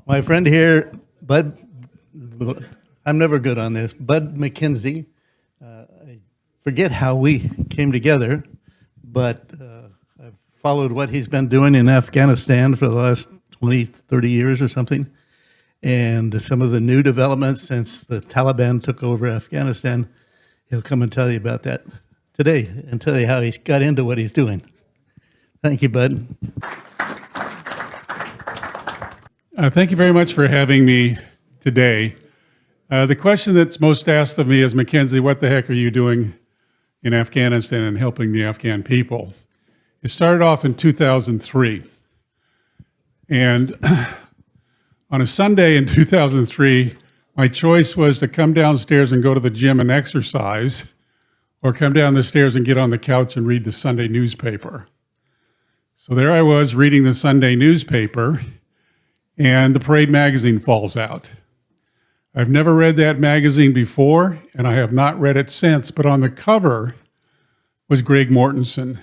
My friend here, Bud, I'm never good on this, Bud MacKenzie. I forget how we came together, but I've followed what he's been doing in Afghanistan for the last 20, 30 years or something. And some of the new developments since the Taliban took over Afghanistan, he'll come and tell you about that today and tell you how he got into what he's doing. Thank you, Bud. Thank you very much for having me today. The question that's most asked of me is, MacKenzie, what the heck are you doing in Afghanistan and helping the Afghan people? It started off in 2003. And on a Sunday in 2003, my choice was to come downstairs and go to the gym and exercise, or come down the stairs and get on the couch and read the Sunday newspaper. So there I was reading the Sunday newspaper, and the Parade magazine falls out. I've never read that magazine before, and I have not read it since, but on the cover was Greg Mortensen,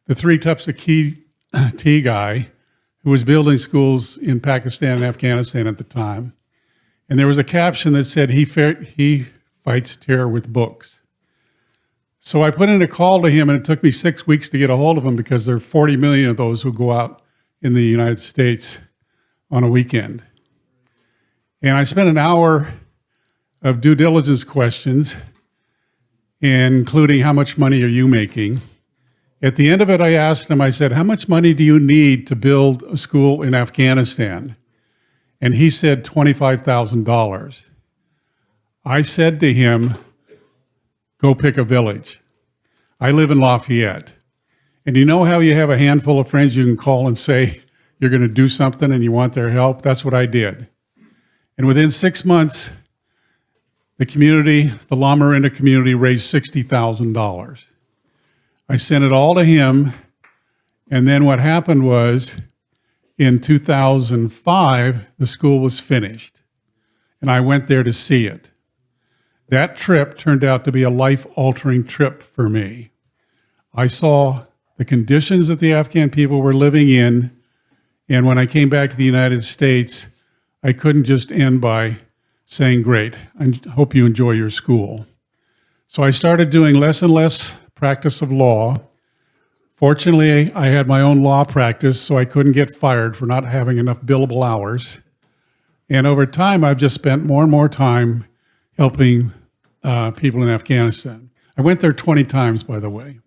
the 3 cups of tea guy who was building schools in Pakistan and Afghanistan at the time. And there was a caption that said, he fights terror with books. So I put in a call to him, and it took me 6 weeks to get a hold of him because there are 40 million of those who go out in the United States on a weekend. And I spent an hour of due diligence questions, including how much money are you making? At the end of it, I asked him, I said, how much money do you need to build a school in Afghanistan? And he said $25,000. I said to him, go pick a village. I live in Lafayette. And you know how you have a handful of friends you can call and say you're going to do something and you want their help? That's what I did. And within 6 months, the community, the La Miranda community, raised $60,000. I sent it all to him, and then what happened was, in 2005, the school was finished, and I went there to see it. That trip turned out to be a life-altering trip for me. I saw the conditions that the Afghan people were living in, and when I came back to the United States, I couldn't just end by saying, great, I hope you enjoy your school. So I started doing less and less practice of law. Fortunately, I had my own law practice, so I couldn't get fired for not having enough billable hours. And over time, I've just spent more and more time helping people in Afghanistan. I went there 20 times, by the way.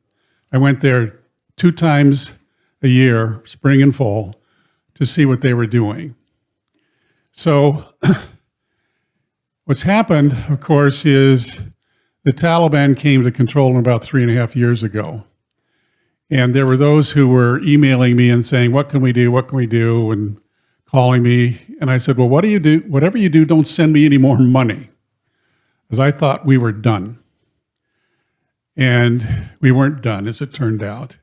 I went there 2 times a year, spring and fall, to see what they were doing. So what's happened, of course, is the Taliban came to control about 3.5 years ago. And there were those who were emailing me and saying, what can we do? What can we do? And calling me. And I said, well, what do you do? Whatever you do, don't send me any more money. Because I thought we were done. And we weren't done, as it turned out.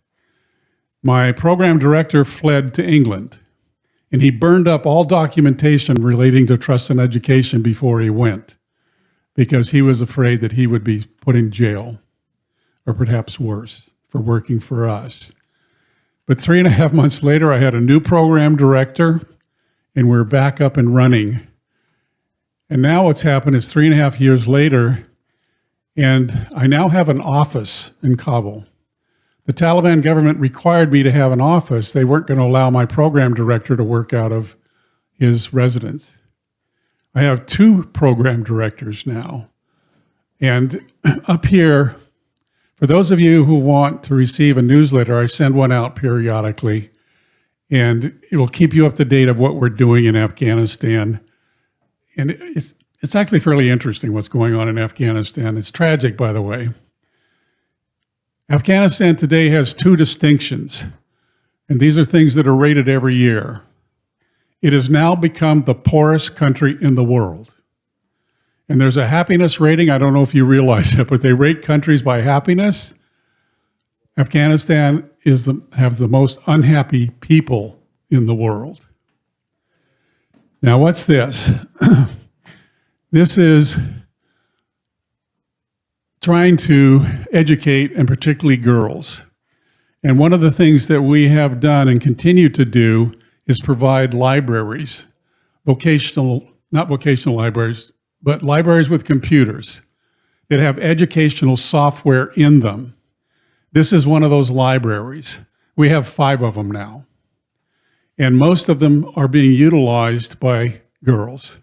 My program director fled to England, and he burned up all documentation relating to trust and education before he went, because he was afraid that he would be put in jail, or perhaps worse, for working for us. But 3.5 months later, I had a new program director, and we're back up and running. And now what's happened is 3.5 years later, and I now have an office in Kabul. The Taliban government required me to have an office. They weren't going to allow my program director to work out of his residence. I have 2 program directors now. And up here, for those of you who want to receive a newsletter, I send one out periodically, and it will keep you up to date of what we're doing in Afghanistan. And it's actually fairly interesting what's going on in Afghanistan. It's tragic, by the way. Afghanistan today has 2 distinctions, and these are things that are rated every year. It has now become the poorest country in the world. And there's a happiness rating. I don't know if you realize that, but they rate countries by happiness. Afghanistan have the most unhappy people in the world. Now, what's this? This is trying to educate, and particularly girls. And one of the things that we have done and continue to do is provide libraries. not vocational libraries, but libraries with computers that have educational software in them. This is one of those libraries. We have 5 of them now. And most of them are being utilized by girls.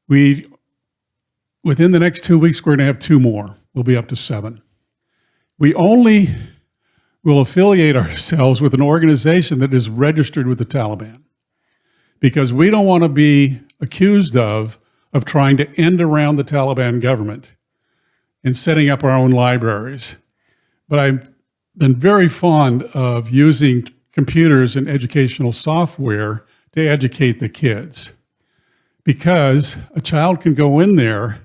Within the next 2 weeks, we're going to have 2 more. We'll be up to 7. We only will affiliate ourselves with an organization that is registered with the Taliban, because we don't want to be accused of trying to end around the Taliban government and setting up our own libraries. But I've been very fond of using computers and educational software to educate the kids, because a child can go in there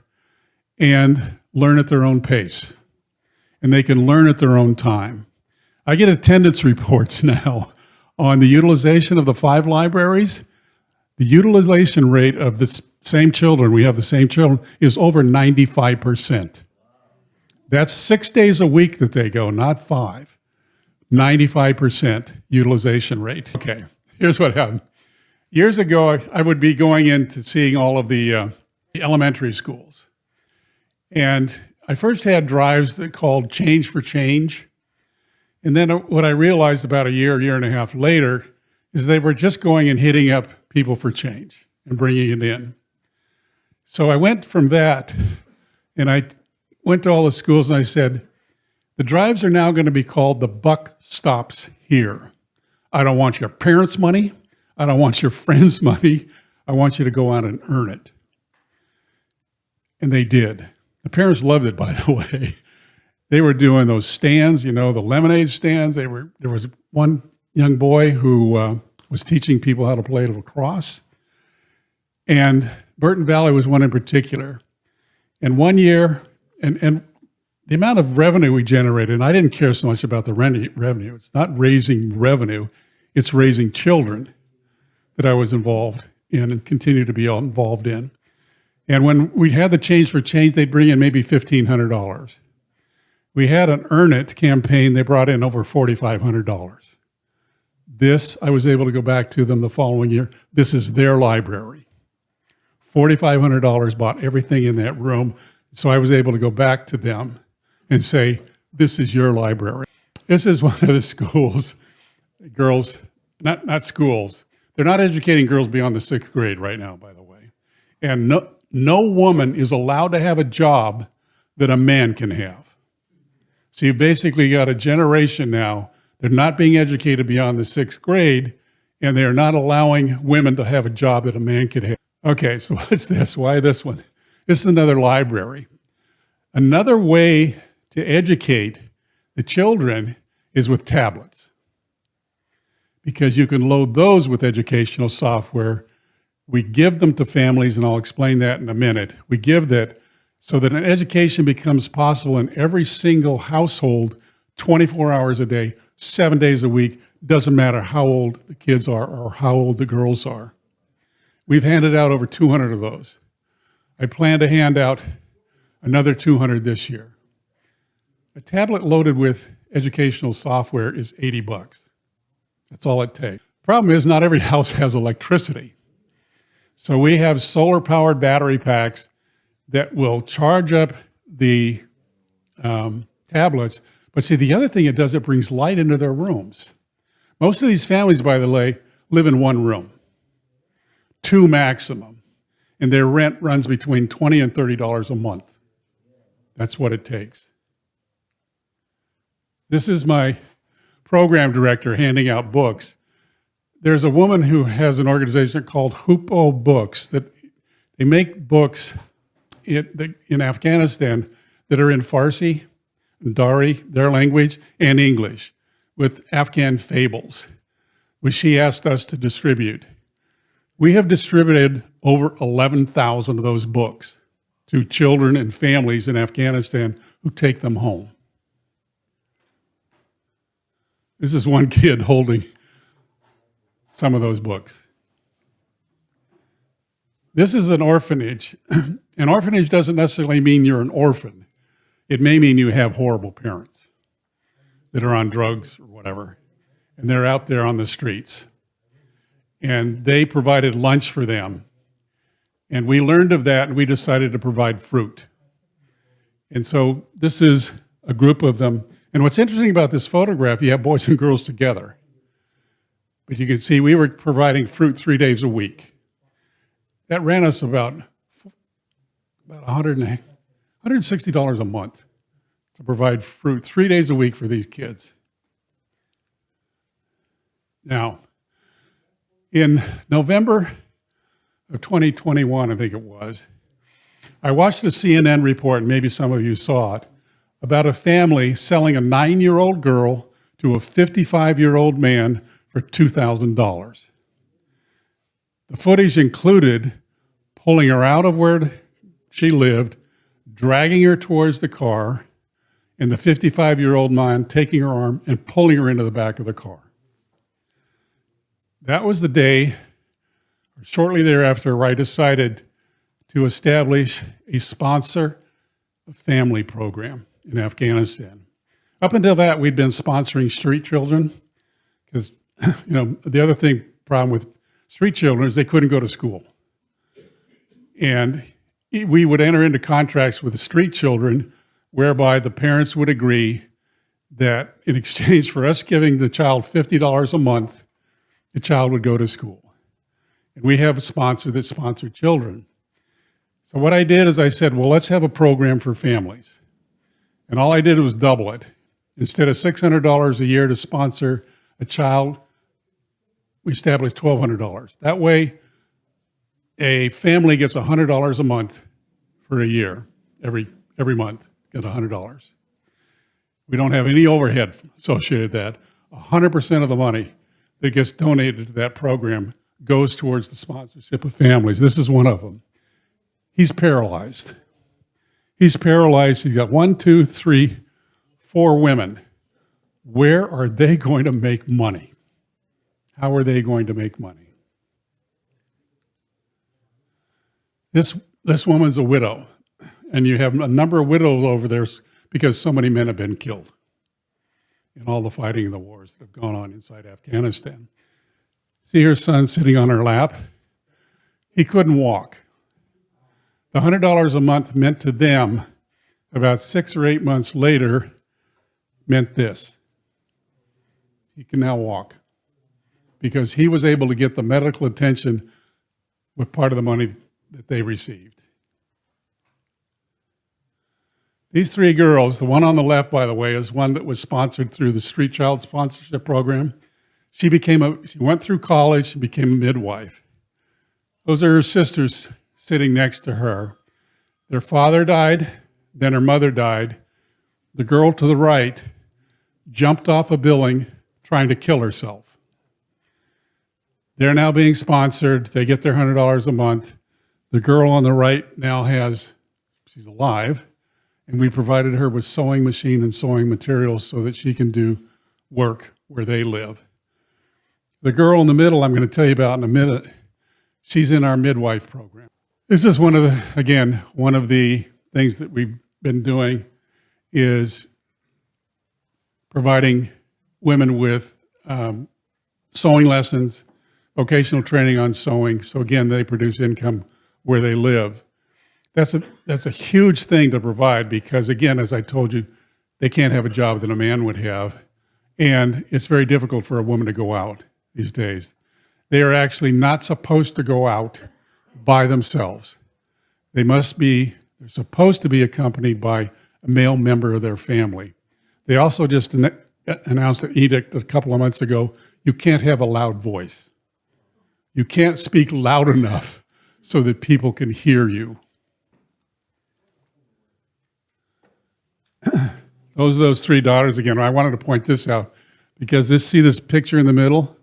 and learn at their own pace, and they can learn at their own time. I get attendance reports now on the utilization of the 5 libraries. The utilization rate of the same children, we have the same children, is over 95%. That's 6 days a week that they go, not 5. 95% utilization rate. Okay, here's what happened. Years ago, I would be going into seeing all of the elementary schools. And I first had drives that called Change for Change. And then what I realized about a year and a half later is they were just going and hitting up people for change and bringing it in. So I went from that, and I went to all the schools and I said, the drives are now going to be called The Buck Stops Here. I don't want your parents' money. I don't want your friends' money. I want you to go out and earn it. And they did. The parents loved it, by the way. They were doing those stands, the lemonade stands. There was one young boy who was teaching people how to play lacrosse. And Burton Valley was one in particular. And one year, and the amount of revenue we generated, and I didn't care so much about the revenue. It's not raising revenue. It's raising children that I was involved in and continue to be involved in. And when we had the Change for Change, they'd bring in maybe $1,500. We had an Earn It campaign. They brought in over $4,500. This, I was able to go back to them the following year. This is their library. $4,500 bought everything in that room. So I was able to go back to them and say, this is your library. This is one of the schools, girls, not schools. They're not educating girls beyond the 6th grade right now, by the way. And no woman is allowed to have a job that a man can have. So you've basically got a generation now, they're not being educated beyond the 6th grade, and they're not allowing women to have a job that a man could have. Okay, so what's this? Why this one? This is another library. Another way to educate the children is with tablets, because you can load those with educational software. We give them to families, and I'll explain that in a minute. We give that so that an education becomes possible in every single household, 24 hours a day, 7 days a week. Doesn't matter how old the kids are or how old the girls are. We've handed out over 200 of those. I plan to hand out another 200 this year. A tablet loaded with educational software is $80. That's all it takes. Problem is, not every house has electricity. So we have solar-powered battery packs that will charge up the tablets. But see, the other thing it does, it brings light into their rooms. Most of these families, by the way, live in one room, 2 maximum, and their rent runs between $20 and $30 a month. That's what it takes. This is my program director handing out books. There's a woman who has an organization called Hupo Books that they make books in Afghanistan that are in Farsi, Dari, their language, and English, with Afghan fables, which she asked us to distribute. We have distributed over 11,000 of those books to children and families in Afghanistan who take them home. This is one kid holding some of those books. This is an orphanage. An orphanage doesn't necessarily mean you're an orphan. It may mean you have horrible parents that are on drugs or whatever, and they're out there on the streets. and they provided lunch for them. And we learned of that, and we decided to provide fruit. And so this is a group of them. And what's interesting about this photograph, you have boys and girls together. But you can see we were providing fruit 3 days a week. That ran us about $160 a month to provide fruit 3 days a week for these kids. Now, in November of 2021, I think it was, I watched a CNN report, and maybe some of you saw it, about a family selling a 9-year-old girl to a 55-year-old man for $2,000. The footage included pulling her out of where she lived, dragging her towards the car, and the 55-year-old man taking her arm and pulling her into the back of the car. That was the day, or shortly thereafter, where I decided to establish a sponsor a family program in Afghanistan. Up until that, we'd been sponsoring street children because, the other problem with street children is they couldn't go to school. And we would enter into contracts with the street children whereby the parents would agree that in exchange for us giving the child $50 a month, the child would go to school. And we have a sponsor that sponsored children. So what I did is I said, well, let's have a program for families. And all I did was double it. Instead of $600 a year to sponsor a child, we established $1,200. That way, a family gets $100 a month for a year, every month, get $100. We don't have any overhead associated with that. 100% of the money that gets donated to that program goes towards the sponsorship of families. This is one of them. He's paralyzed. He's paralyzed. He's got 1, 2, 3, 4 women. Where are they going to make money? How are they going to make money? This woman's a widow, and you have a number of widows over there because so many men have been killed in all the fighting and the wars that have gone on inside Afghanistan. See her son sitting on her lap? He couldn't walk. The $100 a month meant to them, about 6 or 8 months later, meant this. He can now walk because he was able to get the medical attention with part of the money that they received. These 3 girls, the one on the left, by the way, is one that was sponsored through the Street Child Sponsorship Program. She went through college and became a midwife. Those are her sisters sitting next to her. Their father died, then her mother died. The girl to the right jumped off a building trying to kill herself. They're now being sponsored. They get their $100 a month. The girl on the right now she's alive, and we provided her with sewing machine and sewing materials so that she can do work where they live. The girl in the middle, I'm going to tell you about in a minute, she's in our midwife program. This is one of the things that we've been doing is providing women with sewing lessons, vocational training on sewing. So again, they produce income where they live. That's a huge thing to provide because, again, as I told you, they can't have a job that a man would have. And it's very difficult for a woman to go out these days. They are actually not supposed to go out by themselves. They're supposed to be accompanied by a male member of their family. They also just announced an edict a couple of months ago, you can't have a loud voice. You can't speak loud enough so that people can hear you. Those 3 daughters again. I wanted to point this out because see this picture in the middle?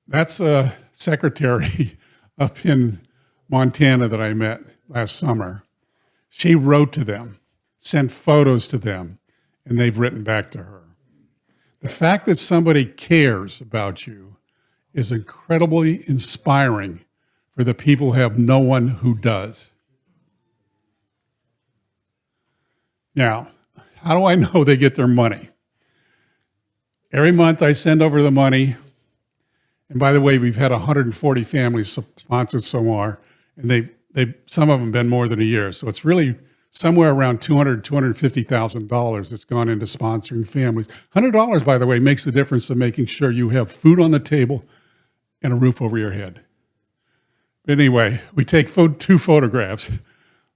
That's a secretary up in Montana that I met last summer. She wrote to them, sent photos to them, and they've written back to her. The fact that somebody cares about you is incredibly inspiring for the people who have no one who does. Now, how do I know they get their money? Every month I send over the money, And by the way, we've had 140 families sponsored so far, and some of them been more than a year. So it's really somewhere around $250,000 that's gone into sponsoring families. $100, by the way, makes the difference of making sure you have food on the table and a roof over your head. But anyway, we take two photographs.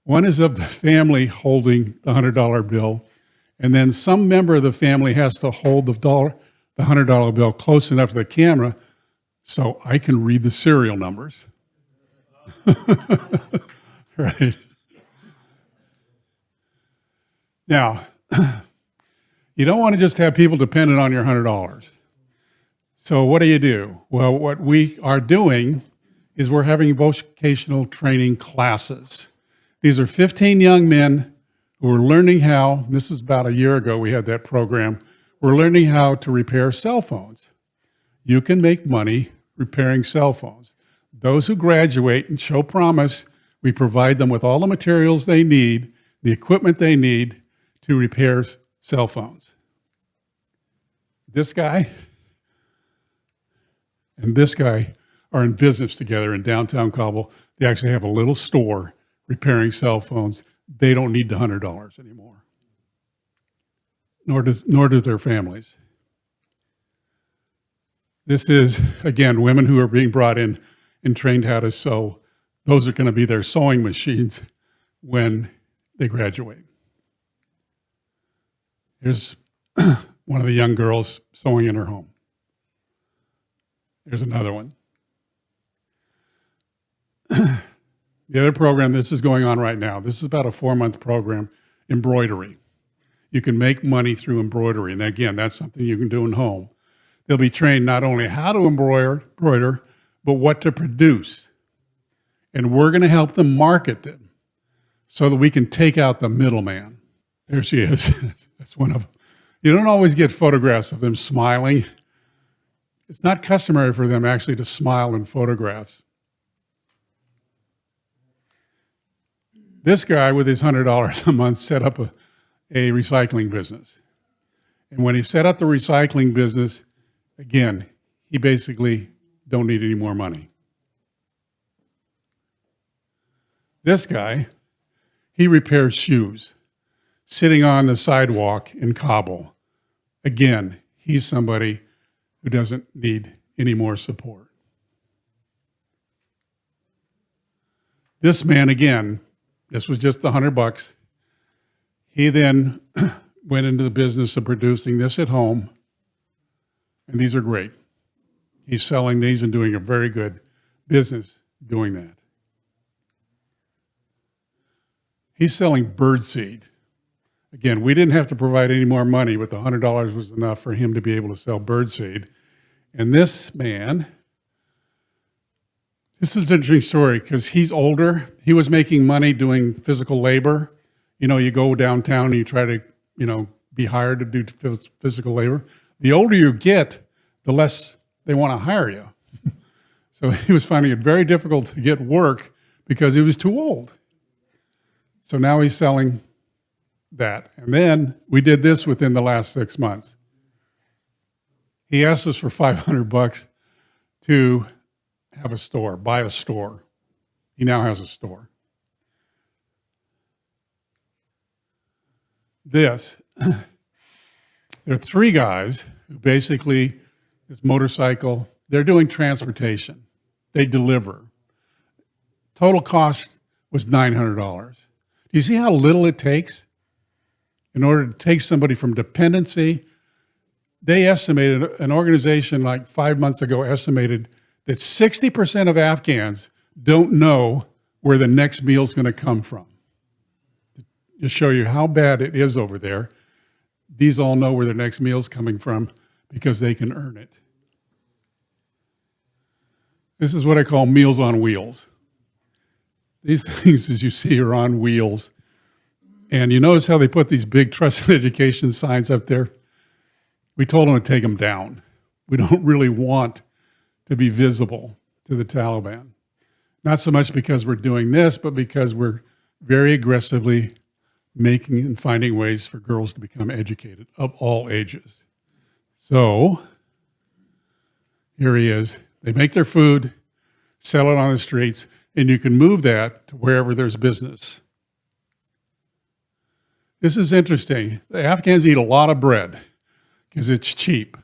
One is of the family holding the $100 bill, and then some member of the family has to hold the $100 bill close enough to the camera so I can read the serial numbers. Right. Now, you don't want to just have people dependent on your $100. So what do? Well, what we are doing is we're having vocational training classes. These are 15 young men who are learning how, this is about a year ago we had that program, we're learning how to repair cell phones. You can make money repairing cell phones. Those who graduate and show promise, we provide them with all the materials they need, the equipment they need to repair cell phones. This guy and this guy are in business together in downtown Kabul. They actually have a little store repairing cell phones. They don't need the $100 anymore, nor do their families. This is, again, women who are being brought in and trained how to sew. Those are going to be their sewing machines when they graduate. Here's one of the young girls sewing in her home. Here's another one. The other program, this is going on right now. This is about a 4-month program, embroidery. You can make money through embroidery. And again, that's something you can do at home. They'll be trained not only how to embroider, but what to produce. And we're going to help them market them so that we can take out the middleman. There she is. That's one of them. You don't always get photographs of them smiling. It's not customary for them actually to smile in photographs. This guy with his $100 a month set up a recycling business. And when he set up the recycling business, again, he basically don't need any more money. This guy, he repairs shoes, sitting on the sidewalk in Kabul. Again, he's somebody who doesn't need any more support. This man, again, this was just the $100. He then went into the business of producing this at home, and these are great. He's selling these and doing a very good business doing that. He's selling birdseed. Again, we didn't have to provide any more money, but the $100 was enough for him to be able to sell birdseed. And this man, this is an interesting story because he's older. He was making money doing physical labor. You know, you go downtown and you try to, be hired to do physical labor. The older you get, the less they want to hire you. So he was finding it very difficult to get work because he was too old. So now he's selling that. And then we did this within the last 6 months. He asked us for $500 to have a store, buy a store. He now has a store. There are 3 guys who basically, this motorcycle, they're doing transportation. They deliver. Total cost was $900. Do you see how little it takes in order to take somebody from dependency? They estimated, an organization like 5 months ago estimated that 60% of Afghans don't know where the next meal is going to come from. To show you how bad it is over there, these all know where their next meal is coming from because they can earn it. This is what I call Meals on Wheels. These things, as you see, are on wheels. And you notice how they put these big trusted education signs up there? We told them to take them down. We don't really want to be visible to the Taliban. Not so much because we're doing this, but because we're very aggressively making and finding ways for girls to become educated of all ages. So here he is. They make their food, sell it on the streets, and you can move that to wherever there's business. This is interesting. The Afghans eat a lot of bread because it's cheap.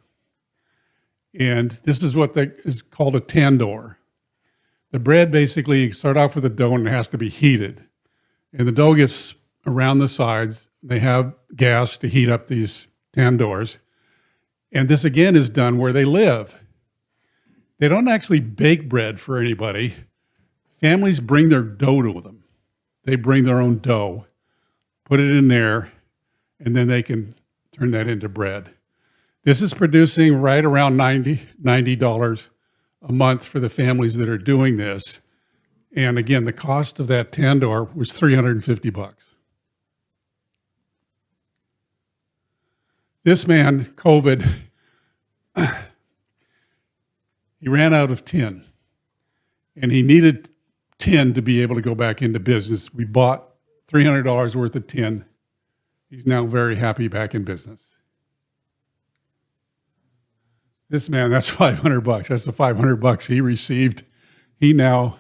And this is what is called a tandoor. The bread basically, you start off with a dough and it has to be heated. And the dough gets around the sides. They have gas to heat up these tandoors. And this again is done where they live. They don't actually bake bread for anybody. Families bring their dough to them. They bring their own dough, put it in there, and then they can turn that into bread. This is producing right around $90 a month for the families that are doing this. And again, the cost of that tandoor was $350. This man, COVID, he ran out of tin, and he needed tin to be able to go back into business. We bought $300 worth of tin. He's now very happy back in business. This man, that's $500. That's the $500 he received. He now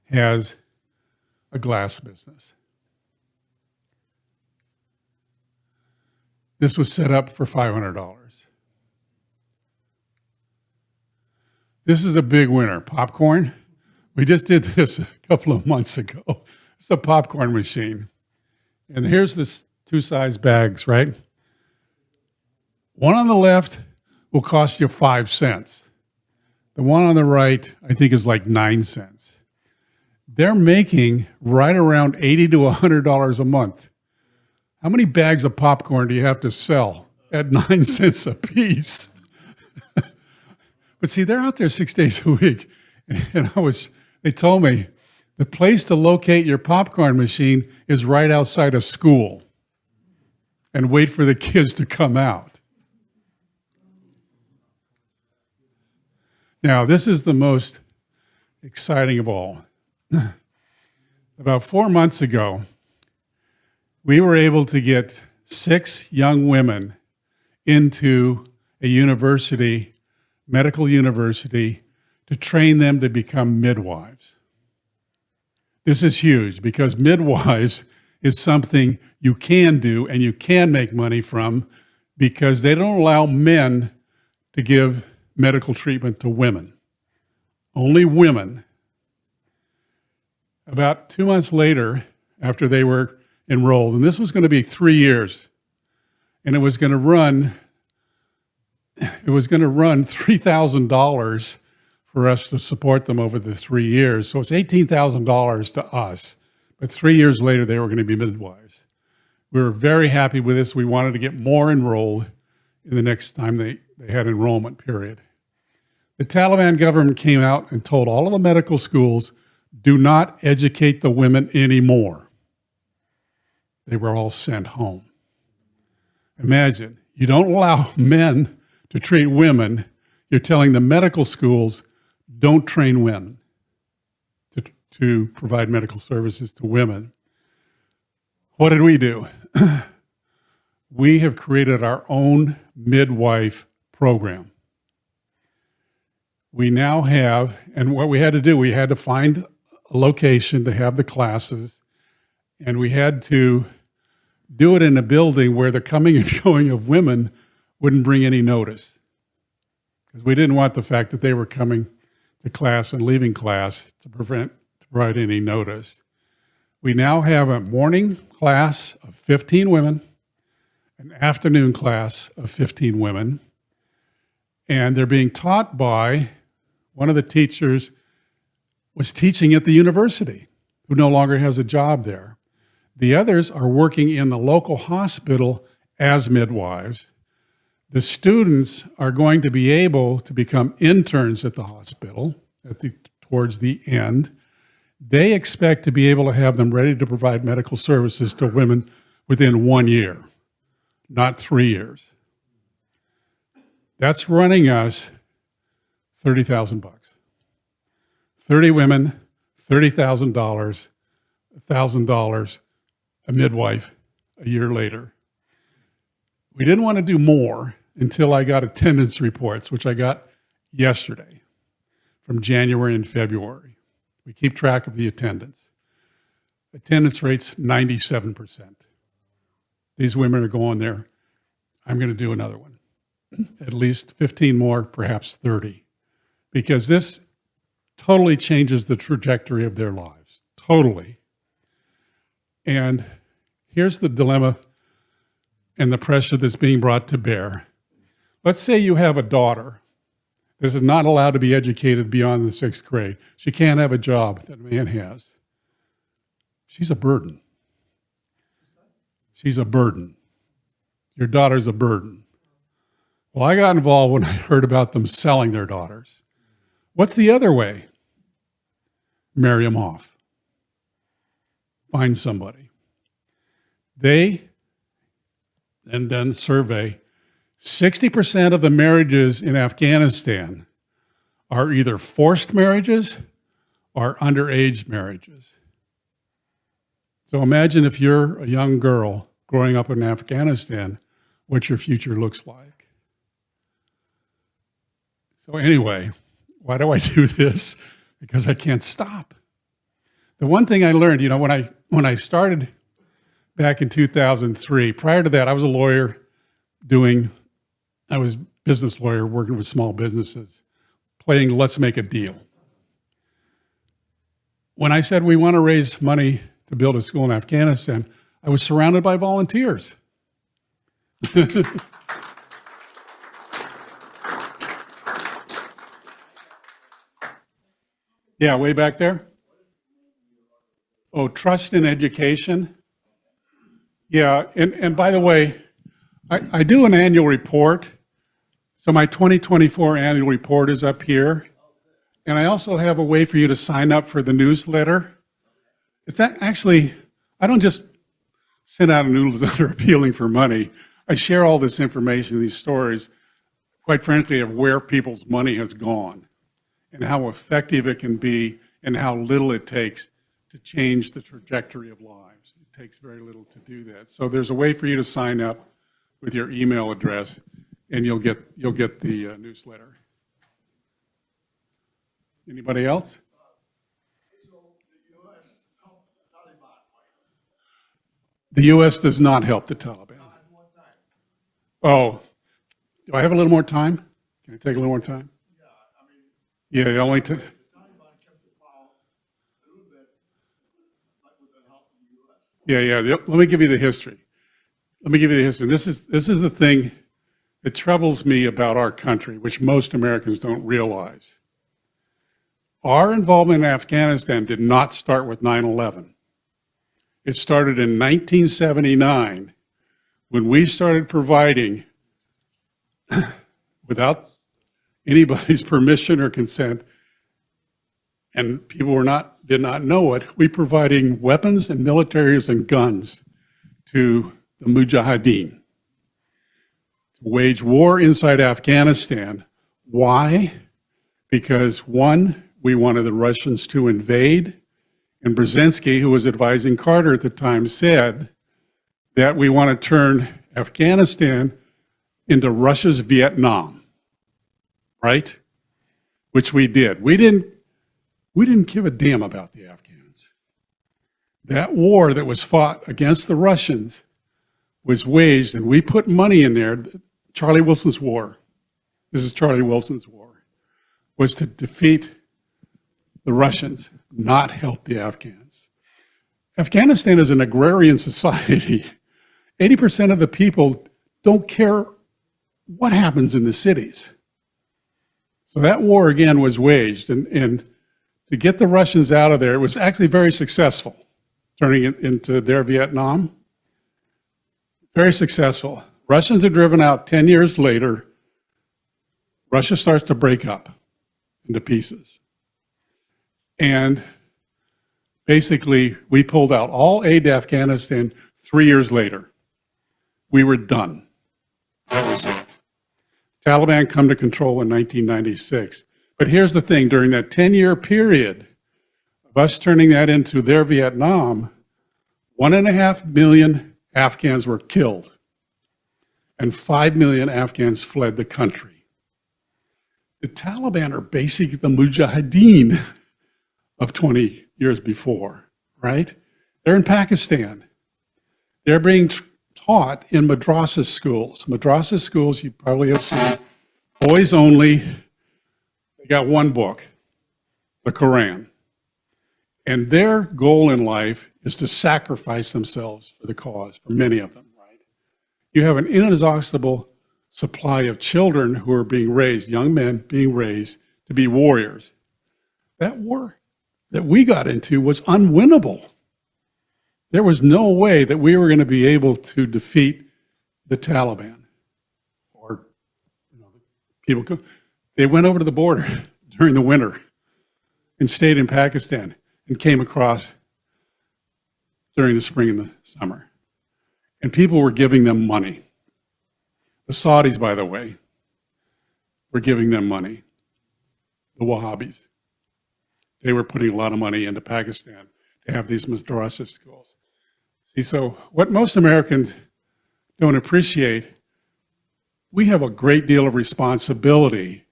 has a glass business. This was set up for $500. This is a big winner. Popcorn. We just did this a couple of months ago. It's a popcorn machine. And here's this two-size bags, right? One on the left will cost you 5 cents. The one on the right, I think, is like 9 cents. They're making right around $80 to $100 a month. How many bags of popcorn do you have to sell at 9 cents a piece? But see, they're out there 6 days a week. And they told me, the place to locate your popcorn machine is right outside a school and wait for the kids to come out. Now, this is the most exciting of all. About 4 months ago, we were able to get 6 young women into a university, medical university, to train them to become midwives. This is huge because midwives is something you can do and you can make money from because they don't allow men to give medical treatment to women. Only women. About 2 months later, after they were enrolled, and this was going to be 3 years, and it was going to run $3,000 for us to support them over the 3 years. So it's $18,000 to us. But 3 years later, they were going to be midwives. We were very happy with this. We wanted to get more enrolled in the next time they had enrollment period. The Taliban government came out and told all of the medical schools, do not educate the women anymore. They were all sent home. Imagine, you don't allow men to treat women. You're telling the medical schools, don't train women to provide medical services to women. What did we do? We have created our own midwife program. We now have, and what we had to do, we had to find a location to have the classes, and we had to do it in a building where the coming and going of women wouldn't bring any notice. Because we didn't want the fact that they were coming to class and leaving class to provide any notice. We now have a morning class of 15 women, an afternoon class of 15 women, and they're being taught by one of the teachers was teaching at the university, who no longer has a job there. The others are working in the local hospital as midwives. The students are going to be able to become interns at the hospital towards the end. They expect to be able to have them ready to provide medical services to women within 1 year, not 3 years. That's running us $30,000. 30 women, $30,000, $1,000 a midwife a year later. We didn't want to do more until I got attendance reports, which I got yesterday. from January and February. We keep track of the attendance. Attendance rate's 97%. These women are going there. I'm going to do another one. At least 15 more, perhaps 30. Because this totally changes the trajectory of their lives. Totally. And here's the dilemma and the pressure that's being brought to bear. Let's say you have a daughter that is not allowed to be educated beyond the 6th grade. She can't have a job that a man has. She's a burden. She's a burden. Your daughter's a burden. Well, I got involved when I heard about them selling their daughters. What's the other way? Marry them off. Find somebody. They, and then survey, 60% of the marriages in Afghanistan are either forced marriages or underage marriages. So imagine if you're a young girl growing up in Afghanistan, what your future looks like. So anyway, why do I do this? Because I can't stop. The one thing I learned, when I started back in 2003, prior to that, I was a lawyer I was business lawyer working with small businesses, playing let's make a deal. When I said we want to raise money to build a school in Afghanistan, I was surrounded by volunteers. Yeah, way back there. Oh, trust in education. Yeah, and by the way, I do an annual report. So my 2024 annual report is up here. And I also have a way for you to sign up for the newsletter. It's actually, I don't just send out a newsletter appealing for money. I share all this information, these stories, quite frankly, of where people's money has gone and how effective it can be and how little it takes to change the trajectory of lives. It takes very little to do that. So there's a way for you to sign up with your email address, and you'll get the newsletter. Anybody else? The U.S. does not help the Taliban. Oh, do I have a little more time? Can I take a little more time? Yeah, the only time. Yeah. Let me give you the history. This is the thing that troubles me about our country, which most Americans don't realize. Our involvement in Afghanistan did not start with 9/11. It started in 1979 when we started providing, without anybody's permission or consent, and people did not know it, we providing weapons and militaries and guns to the Mujahideen to wage war inside Afghanistan. Why? Because one, we wanted the Russians to invade, and Brzezinski, who was advising Carter at the time, said that we want to turn Afghanistan into Russia's Vietnam, right? Which we did. We didn't give a damn about the Afghans. That war that was fought against the Russians was waged, and we put money in there. Charlie Wilson's war, this is Charlie Wilson's war, was to defeat the Russians, not help the Afghans. Afghanistan is an agrarian society. 80% of the people don't care what happens in the cities. So that war again was waged, and to get the Russians out of there, it was actually very successful, turning it into their Vietnam. Very successful. Russians are driven out 10 years later. Russia starts to break up into pieces. And basically, we pulled out all aid to Afghanistan 3 years later. We were done. That was it. Taliban come to control in 1996. But here's the thing, during that 10-year period of us turning that into their Vietnam, 1.5 million Afghans were killed, and 5 million Afghans fled the country. The Taliban are basically the mujahideen of 20 years before, right? They're in Pakistan. They're being taught in madrasa schools. Madrasa schools, you probably have seen, boys only. They got one book, the Quran. And their goal in life is to sacrifice themselves for the cause, for many of them, right? You have an inexhaustible supply of children who are being raised, young men being raised to be warriors. That war that we got into was unwinnable. There was no way that we were going to be able to defeat the Taliban. Or, people, they went over to the border during the winter and stayed in Pakistan and came across during the spring and the summer. And people were giving them money. The Saudis, by the way, were giving them money. The Wahhabis. They were putting a lot of money into Pakistan to have these madrasa schools. See, so what most Americans don't appreciate, we have a great deal of responsibility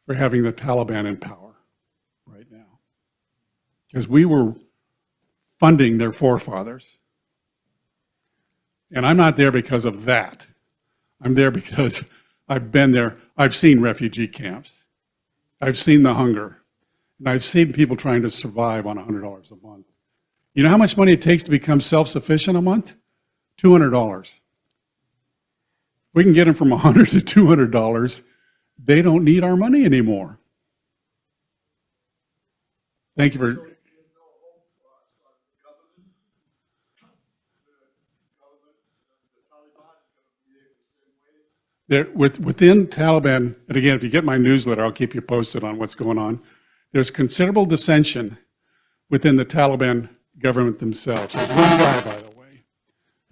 for having the Taliban in power right now. Because we were funding their forefathers. And I'm not there because of that. I'm there because I've been there. I've seen refugee camps. I've seen the hunger. And I've seen people trying to survive on $100 a month. You know how much money it takes to become self-sufficient a month? $200. If we can get them from $100 to $200, they don't need our money anymore. Thank you for... Within Taliban, and again, if you get my newsletter, I'll keep you posted on what's going on. There's considerable dissension within the Taliban government themselves. There's one guy, by the way,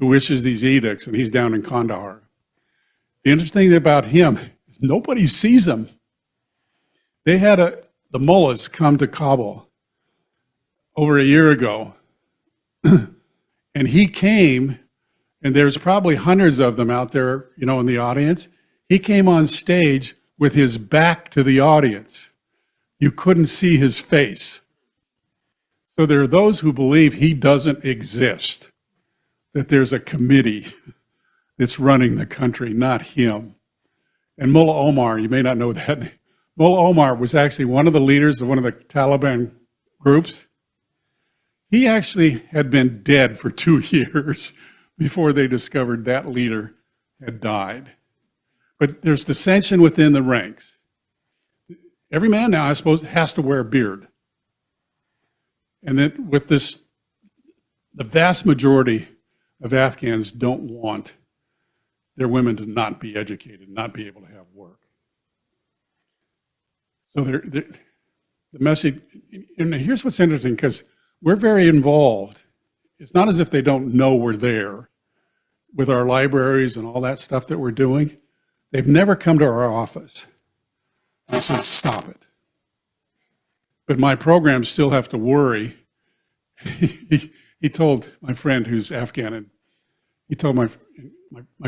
who issues these edicts, and he's down in Kandahar. The interesting thing about him is nobody sees him. They had the mullahs come to Kabul over a year ago, and he came, and there's probably hundreds of them out there, in the audience. He came on stage with his back to the audience. You couldn't see his face. So there are those who believe he doesn't exist, that there's a committee that's running the country, not him. And Mullah Omar, you may not know that. Mullah Omar was actually one of the leaders of one of the Taliban groups. He actually had been dead for 2 years before they discovered that leader had died. But there's dissension within the ranks. Every man now, I suppose, has to wear a beard. And then with this, the vast majority of Afghans don't want their women to not be educated, not be able to have work. So the message, and here's what's interesting, because we're very involved. It's not as if they don't know we're there with our libraries and all that stuff that we're doing. They've never come to our office and said, stop it. But my programs still have to worry. He told my friend who's Afghan, and he told my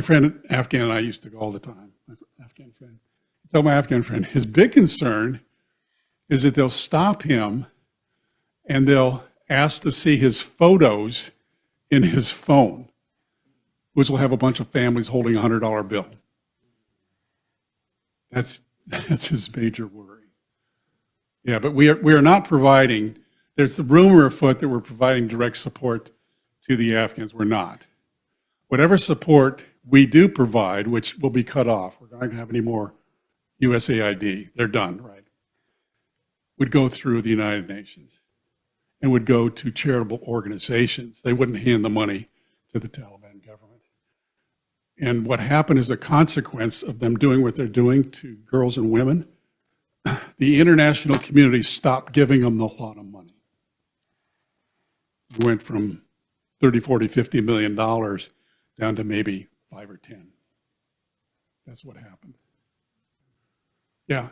friend Afghan and I used to go all the time, my Afghan friend. He told my Afghan friend, his big concern is that they'll stop him and they'll ask to see his photos in his phone, which will have a bunch of families holding a $100 bill. That's his major worry. Yeah, but we are not providing, there's the rumor afoot that we're providing direct support to the Afghans. We're not. Whatever support we do provide, which will be cut off, we're not going to have any more USAID, they're done, right, would go through the United Nations and would go to charitable organizations. They wouldn't hand the money to the Taliban government. And what happened is a consequence of them doing what they're doing to girls and women, the international community stopped giving them a lot of money. It went from 30, 40, $50 million down to maybe 5 or 10. That's what happened. Yeah.